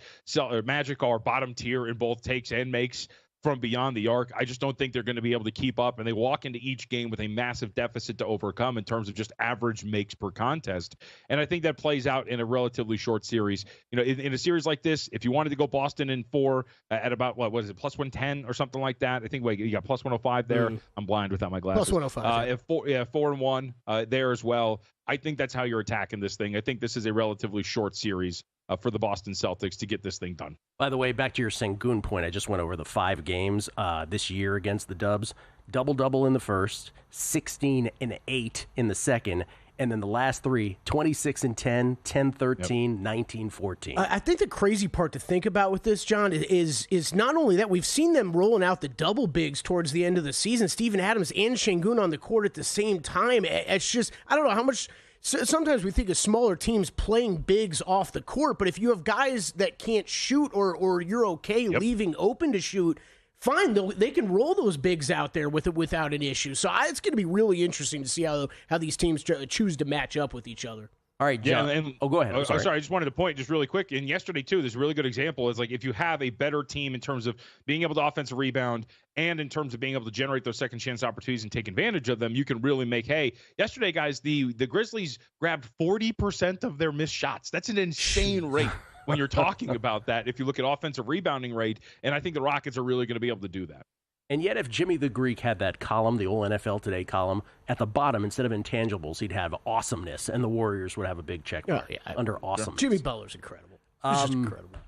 Magic are bottom tier in both takes and makes from beyond the arc. I just don't think they're going to be able to keep up, and they walk into each game with a massive deficit to overcome in terms of just average makes per contest. And I think that plays out in a relatively short series. In a series like this, if you wanted to go Boston in 4 at about, what is it, plus 110 or something like that? I think you got plus 105 there. I'm blind without my glasses. Plus 105. 4-1 there as well. I think that's how you're attacking this thing. I think this is a relatively short series for the Boston Celtics to get this thing done. By the way, back to your Şengün point, I just went over the 5 games this year against the Dubs. Double-double in the first, 16 and 8 in the second, and then the last 3, 26 and 10, 10-13, 19-14. I think the crazy part to think about with this, John, is not only that, we've seen them rolling out the double bigs towards the end of the season, Steven Adams and Şengün on the court at the same time. It's just, I don't know how much. Sometimes we think of smaller teams playing bigs off the court, but if you have guys that can't shoot or you're okay leaving open to shoot, fine, they can roll those bigs out there without an issue. So it's going to be really interesting to see how these teams choose to match up with each other. All right, John. Yeah, go ahead. I'm sorry. I just wanted to point just really quick. And yesterday, too, there's a really good example. Is like if you have a better team in terms of being able to offensive rebound and in terms of being able to generate those second chance opportunities and take advantage of them, you can really make hay. Yesterday, guys, the Grizzlies grabbed 40% of their missed shots. That's an insane rate when you're talking about that. If you look at offensive rebounding rate, and I think the Rockets are really going to be able to do that. And yet, if Jimmy the Greek had that column, the old NFL Today column, at the bottom, instead of intangibles, he'd have awesomeness, and the Warriors would have a big check mark under awesomeness. Jimmy Butler's incredible. He's just incredible.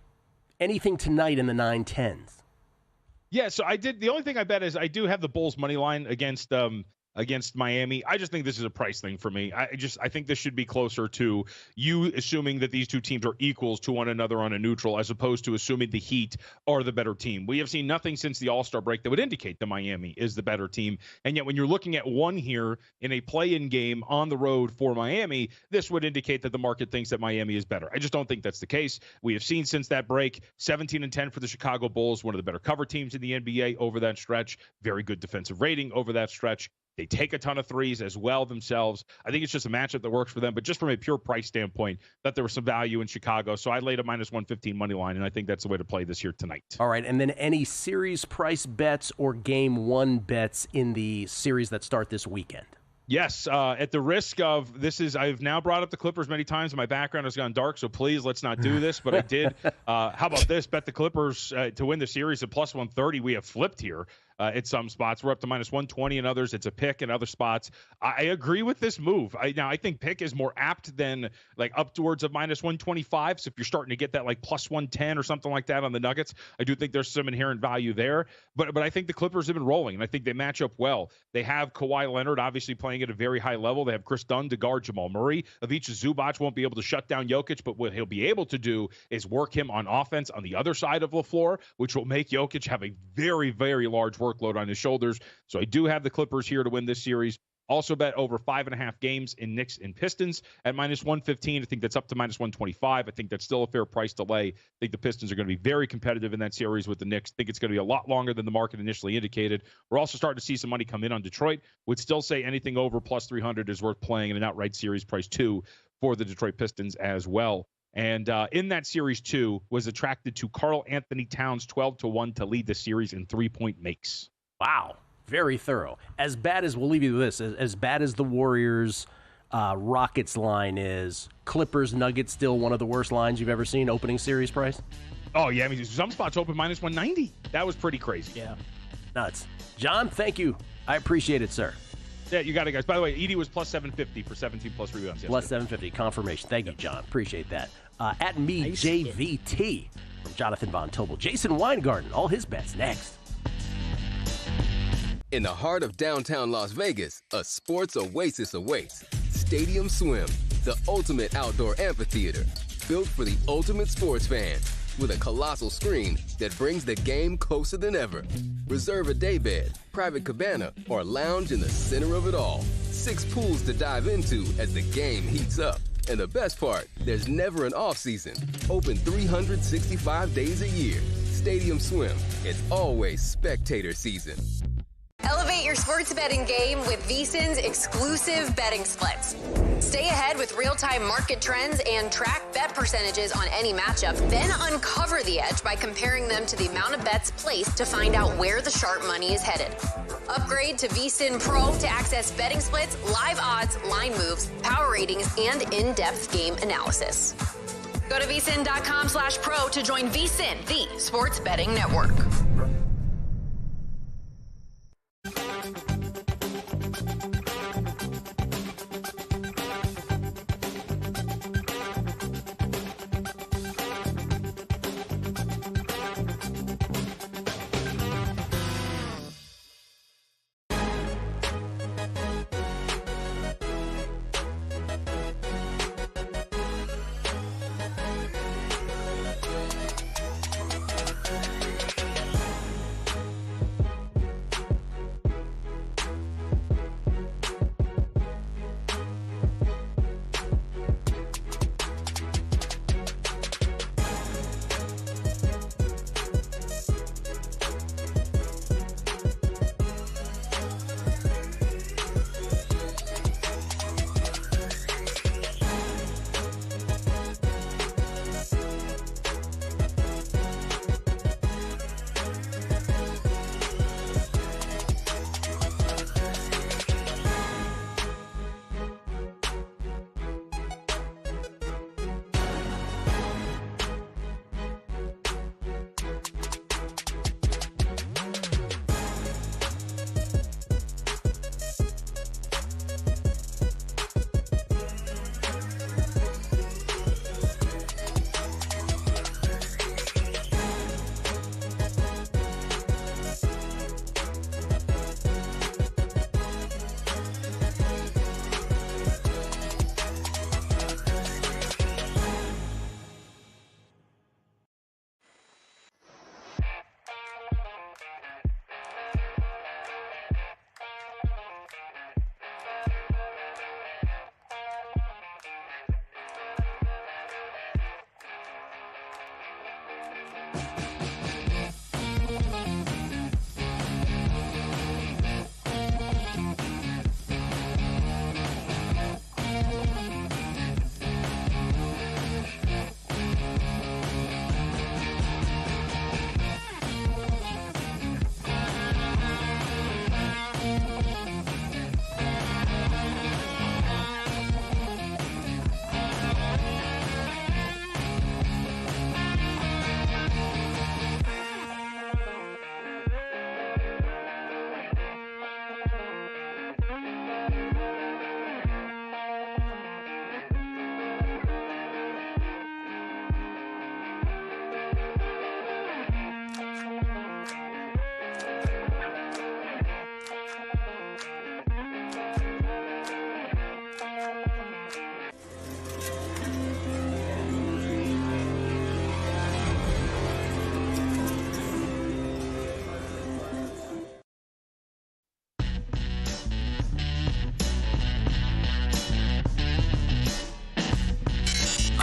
Anything tonight in the 9-10s? Yeah, so I did. The only thing I bet is I do have the Bulls money line against Miami. I just think this is a price thing for me. I think this should be closer to you assuming that these two teams are equals to one another on a neutral, as opposed to assuming the Heat are the better team. We have seen nothing since the All-Star break that would indicate that Miami is the better team. And yet when you're looking at one here in a play-in game on the road for Miami, this would indicate that the market thinks that Miami is better. I just don't think that's the case. We have seen since that break, 17-10 for the Chicago Bulls, one of the better cover teams in the NBA over that stretch. Very good defensive rating over that stretch. They take a ton of threes as well themselves. I think it's just a matchup that works for them. But just from a pure price standpoint, that there was some value in Chicago. So I laid a minus 115 money line, and I think that's the way to play this here tonight. All right, and then any series price bets or game one bets in the series that start this weekend? Yes, at the risk of I've now brought up the Clippers many times, and my background has gone dark, so please let's not do this. But I did. How about this? Bet the Clippers to win the series at plus 130. We have flipped here. at some spots. We're up to minus 120 in others. It's a pick in other spots. I agree with this move. I think pick is more apt than like up towards of minus 125. So if you're starting to get that like plus 110 or something like that on the Nuggets, I do think there's some inherent value there. But I think the Clippers have been rolling, and I think they match up well. They have Kawhi Leonard obviously playing at a very high level. They have Chris Dunn to guard Jamal Murray. Ivica Zubac won't be able to shut down Jokic, but what he'll be able to do is work him on offense on the other side of the floor, which will make Jokic have a very, very large workload on his shoulders. So I do have the Clippers here to win this series. Also bet over 5.5 games in Knicks and Pistons at minus 115. I think that's up to minus 125. I think that's still a fair price to lay. I think the Pistons are going to be very competitive in that series with the Knicks. I think it's going to be a lot longer than the market initially indicated. We're also starting to see some money come in on Detroit. Would still say anything over plus 300 is worth playing in an outright series price 2 for the Detroit Pistons as well. And in that series 2 was attracted to Karl Anthony Towns 12-1 to lead the series in 3-point makes. Wow. Very thorough. As bad as, we'll leave you with this, as bad as the Warriors Rockets line is, Clippers Nuggets still one of the worst lines you've ever seen, opening series price? Oh, yeah. I mean, some spots open minus 190. That was pretty crazy. Yeah. Nuts. John, thank you. I appreciate it, sir. Yeah, you got it, guys. By the way, Edie was plus 750 for 17 plus rebounds yesterday. Plus 750. Confirmation. Thank you, John. Appreciate that. At me, nice. JVT from Jonathan Von Tobel. Jason Weingarten. All his bets next. In the heart of downtown Las Vegas, a sports oasis awaits. Stadium Swim, the ultimate outdoor amphitheater, built for the ultimate sports fan, with a colossal screen that brings the game closer than ever. Reserve a daybed, private cabana, or lounge in the center of it all. 6 pools to dive into as the game heats up. And the best part, there's never an off-season. Open 365 days a year. Stadium Swim, it's always spectator season. Elevate your sports betting game with VSiN's exclusive betting splits. Stay ahead with real-time market trends and track bet percentages on any matchup. Then uncover the edge by comparing them to the amount of bets placed to find out where the sharp money is headed. Upgrade to VSiN Pro to access betting splits, live odds, line moves, power ratings, and in-depth game analysis. Go to vsin.com/pro to join VSiN, the sports betting network.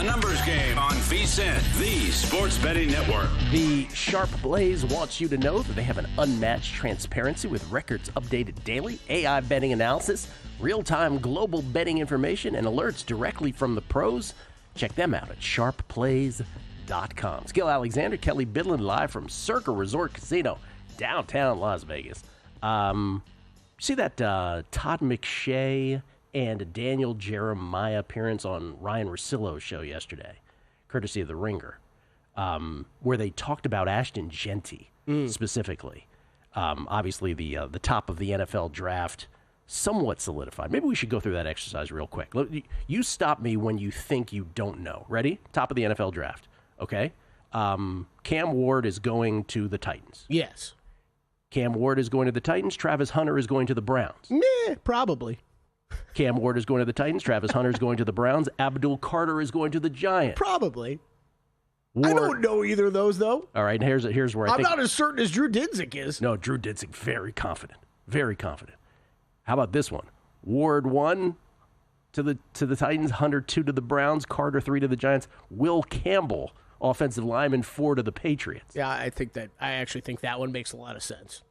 Numbers Game on VSiN, the sports betting network. The Sharp Blaze wants you to know that they have an unmatched transparency with records updated daily, AI betting analysis, real-time global betting information, and alerts directly from the pros. Check them out at sharpplays.com. Skill Alexander, Kelly Bidlin, live from Circa Resort Casino, downtown Las Vegas. See that Todd McShay and Daniel Jeremiah appearance on Ryan Russillo's show yesterday, courtesy of The Ringer, where they talked about Ashton Genty specifically. Obviously, the top of the NFL draft, somewhat solidified. Maybe we should go through that exercise real quick. You stop me when you think you don't know. Ready? Top of the NFL draft. Okay. Cam Ward is going to the Titans. Yes. Cam Ward is going to the Titans. Travis Hunter is going to the Browns. Meh, probably. Cam Ward is going to the Titans. Travis Hunter is going to the Browns. Abdul Carter is going to the Giants. Probably. Ward, I don't know either of those, though. All right, here's where I'm not as certain as Drew Dinsick is. No, Drew Dinsick, very confident. Very confident. How about this one? Ward 1 to the Titans, Hunter 2 to the Browns, Carter 3 to the Giants, Will Campbell, offensive lineman 4 to the Patriots. Yeah, I actually think that one makes a lot of sense.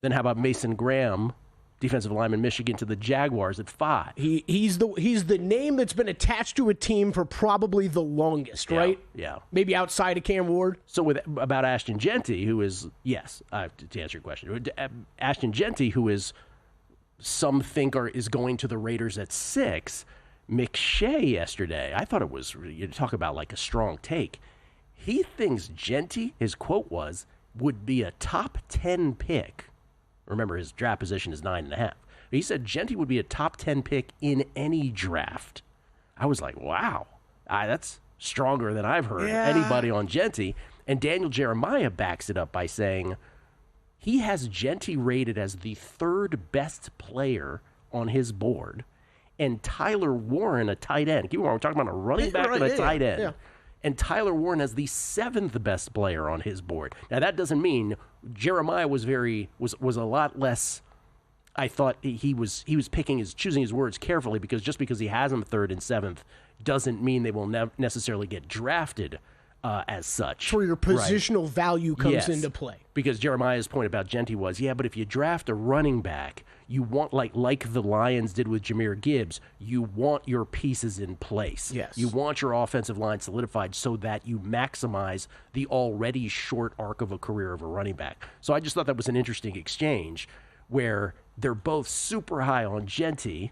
Then how about Mason Graham, defensive lineman, Michigan, to the Jaguars at 5? He's the name that's been attached to a team for probably the longest, right? Yeah. Maybe outside of Cam Ward. So about Ashton Genty, who is, yes, to answer your question, Ashton Genty, who is, some think is going to the Raiders at 6. McShay yesterday, I thought it was, you talk about like a strong take. He thinks Genty, his quote was, would be a top 10 pick. Remember, his draft position is 9.5. He said Genty would be a top 10 pick in any draft. I was like, wow, that's stronger than I've heard anybody on Genty. And Daniel Jeremiah backs it up by saying he has Genty rated as the 3rd best player on his board, and Tyler Warren, a tight end. We're talking about a running back and a tight end. Yeah. And Tyler Warren as the 7th best player on his board. Now, that doesn't mean Jeremiah was a lot less. I thought he was choosing his words carefully, because just because he has them 3rd and 7th doesn't mean they will necessarily get drafted as such. For your positional value comes into play. Because Jeremiah's point about Genty was, but if you draft a running back, you want, like the Lions did with Jahmyr Gibbs, you want your pieces in place. Yes. You want your offensive line solidified so that you maximize the already short arc of a career of a running back. So I just thought that was an interesting exchange where they're both super high on Genty,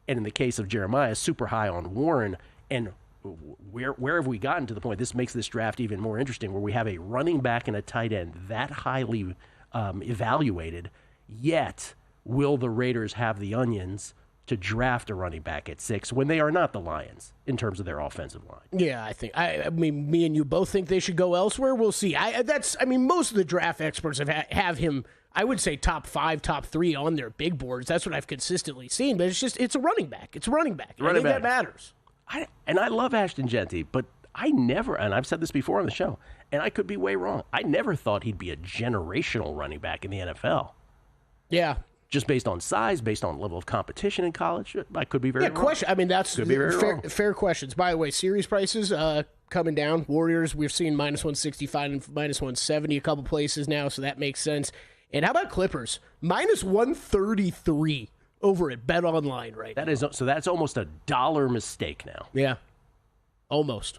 and in the case of Jeremiah, super high on Warren. And where have we gotten to the point? This makes this draft even more interesting, where we have a running back and a tight end that highly evaluated, yet will the Raiders have the onions to draft a running back at 6 when they are not the Lions in terms of their offensive line? Yeah, I mean, me and you both think they should go elsewhere. We'll see. Most of the draft experts have him, I would say, top 5, top 3 on their big boards. That's what I've consistently seen. But it's a running back. It's a running back. I think that matters. I love Ashton Genty, but I never, and I've said this before on the show, and I could be way wrong, I never thought he'd be a generational running back in the NFL. Yeah. Just based on size, based on level of competition in college, I could be very wrong. Question. I mean, that's fair questions. By the way, series prices coming down. Warriors, we've seen -165 and -170 a couple places now, so that makes sense. And how about Clippers? -133 over at Bet Online right now. So that's almost a $1 mistake now. Yeah, almost.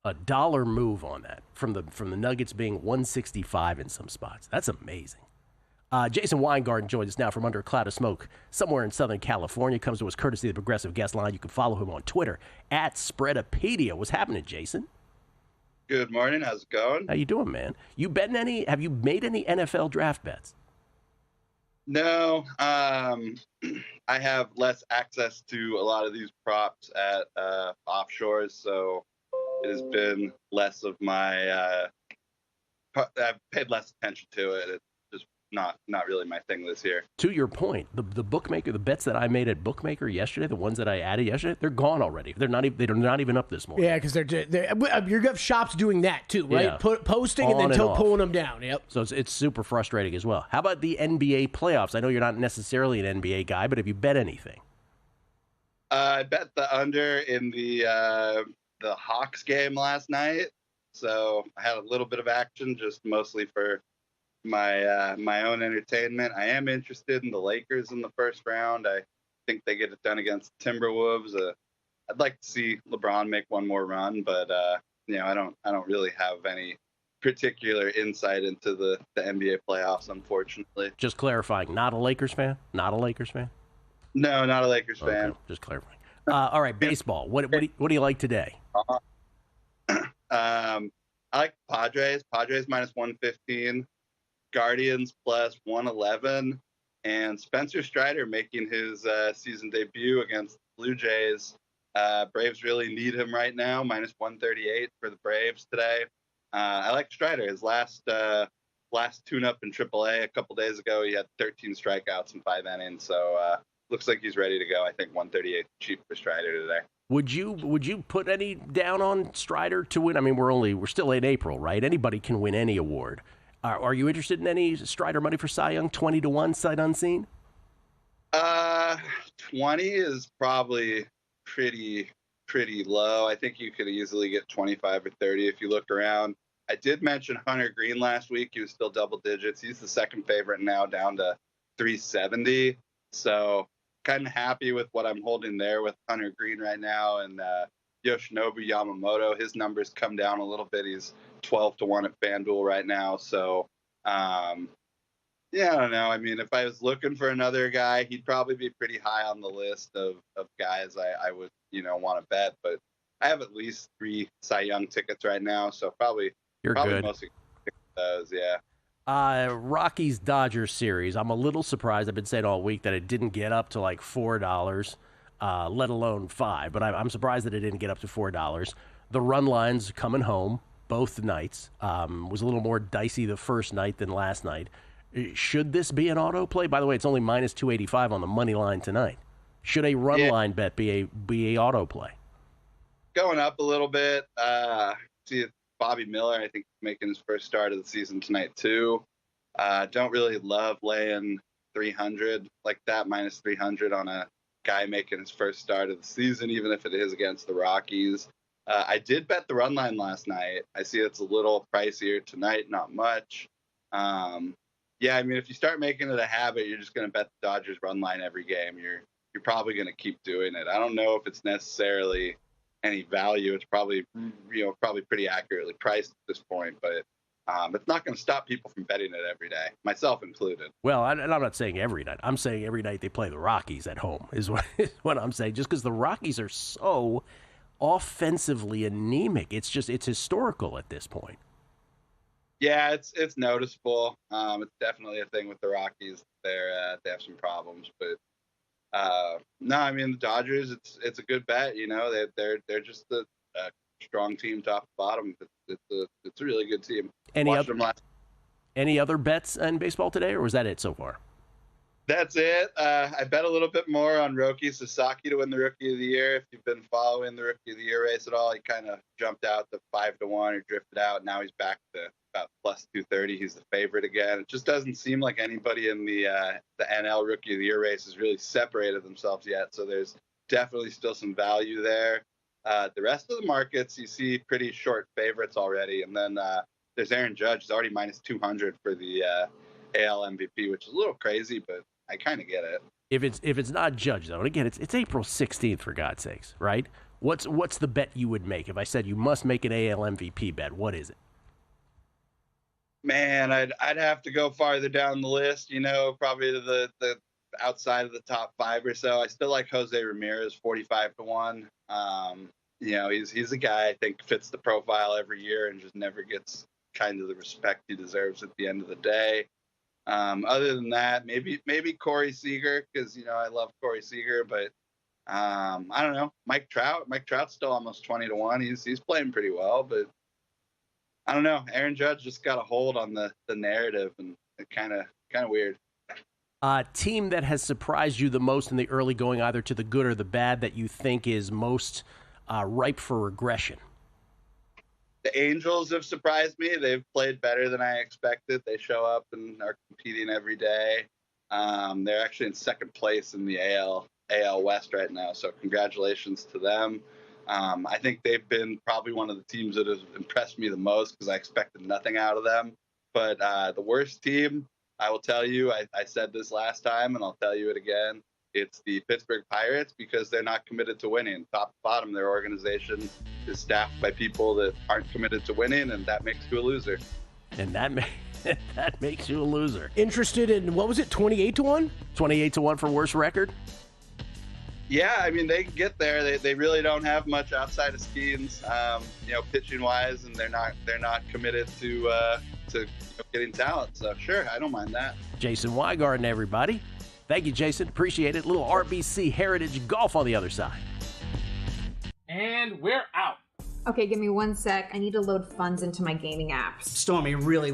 A $1 move on that from the Nuggets being 165 in some spots. That's amazing. Jason Weingarten joins us now from under a cloud of smoke somewhere in Southern California. Comes to us courtesy of the Progressive Guest Line. You can follow him on Twitter at Spreadopedia. What's happening, Jason? Good morning. How's it going? How you doing, man? Have you made any NFL draft bets? No. I have less access to a lot of these props at offshores, so it has been less of my I've paid less attention to it. It's just not really my thing this year. To your point, the bookmaker, the bets that I made at Bookmaker yesterday, the ones that I added yesterday, they're gone already. They're not even up this morning. Yeah, because you have shops doing that too, right? Yeah. Posting and then pulling them down. Yep. So it's super frustrating as well. How about the NBA playoffs? I know you're not necessarily an NBA guy, but have you bet anything? I bet the under in the the Hawks game last night, so I had a little bit of action, just mostly for my own entertainment. I am interested in the Lakers in the first round. I think they get it done against the Timberwolves. I'd like to see LeBron make one more run, but I don't really have any particular insight into the NBA playoffs, unfortunately. Just clarifying, not a Lakers fan? Not a Lakers fan? No, not a Lakers fan. Okay, just clarifying. All right, baseball. What do you like today? I like Padres. Padres minus 115. Guardians plus 111. And Spencer Strider making his season debut against the Blue Jays. Braves really need him right now. Minus 138 for the Braves today. I like Strider. His last tune-up in AAA a couple days ago, he had 13 strikeouts in 5 innings. So looks like he's ready to go. I think 138 cheap for Strider today. Would you put any down on Strider to win? I mean, we're still in April, right? Anybody can win any award. Are you interested in any Strider money for Cy Young? 20-1 sight unseen? 20 is probably pretty low. I think you could easily get 25 or 30 if you look around. I did mention Hunter Green last week. He was still double digits. He's the second favorite now, down to 370. So kind of happy with what I'm holding there with Hunter Green right now. And Yoshinobu Yamamoto, his numbers come down a little bit. He's 12-1 at FanDuel right now. So I don't know. I mean, if I was looking for another guy, he'd probably be pretty high on the list of guys I would want to bet. But I have at least 3 Cy Young tickets right now, so probably good. Mostly those, yeah. Rockies Dodgers series. I'm a little surprised. I've been saying all week that it didn't get up to like $4, let alone $5. But I'm surprised that it didn't get up to $4. The run lines coming home both nights. Was a little more dicey the first night than last night. Should this be an auto play? By the way, it's only minus 285 on the money line tonight. Should a run line bet be a auto play? Going up a little bit. See Bobby Miller, I think, making his first start of the season tonight too. Don't really love laying 300 like that, minus 300 on a guy making his first start of the season, even if it is against the Rockies. I did bet the run line last night. I see it's a little pricier tonight, not much. Yeah, I mean, if you start making it a habit, you're just going to bet the Dodgers run line every game. You're probably going to keep doing it. I don't know if it's necessarily any value. It's probably pretty accurately priced at this point, but it's not going to stop people from betting it every day, myself included. Well, I'm not saying every night. I'm saying every night they play the Rockies at home is what I'm saying. Just because the Rockies are so offensively anemic, it's historical at this point. Yeah, it's noticeable. It's definitely a thing with the Rockies. They have some problems, but no, I mean the Dodgers. It's a good bet. They're just a strong team, top to bottom. It's a really good team. Any other bets in baseball today, or was that it so far? That's it. I bet a little bit more on Roki Sasaki to win the Rookie of the Year. If you've been following the Rookie of the Year race at all, he kind of jumped out to 5-1 or drifted out. Now he's back to about plus 230. He's the favorite again. It just doesn't seem like anybody in the NL Rookie of the Year race has really separated themselves yet. So there's definitely still some value there. The rest of the markets, you see pretty short favorites already. And then there's Aaron Judge. He's already minus 200 for the AL MVP, which is a little crazy, but I kind of get it. If it's not Judge, though, and again, it's April 16th, for God's sakes, right? What's the bet you would make? If I said you must make an AL MVP bet, what is it? Man, I'd have to go farther down the list, probably to the outside of the top 5 or so. I still like Jose Ramirez, 45-1. He's a guy I think fits the profile every year and just never gets kind of the respect he deserves at the end of the day. Other than that, maybe Corey Seager, because I love Corey Seager, but I don't know. Mike Trout's still almost 20-1. He's playing pretty well, but I don't know. Aaron Judge just got a hold on the narrative, and it kind of weird. Team that has surprised you the most in the early going, either to the good or the bad, that you think is most ripe for regression? The Angels have surprised me. They've played better than I expected. They show up and are competing every day. They're actually in second place in the AL West right now, so congratulations to them. I think they've been probably one of the teams that has impressed me the most because I expected nothing out of them. But the worst team, I will tell you, I said this last time, and I'll tell you it again. It's the Pittsburgh Pirates because they're not committed to winning. Top to bottom, their organization is staffed by people that aren't committed to winning, and that makes you a loser. And that makes you a loser. Interested in, what was it, 28-1? 28-1 for worst record? Yeah, I mean, they can get there. They really don't have much outside of Skeens, pitching wise, and they're not committed to getting talent. So sure, I don't mind that. Jason Weingarten, everybody. Thank you, Jason. Appreciate it. Little RBC Heritage Golf on the other side. And we're out. Okay, give me 1 sec. I need to load funds into my gaming apps. Stormy, really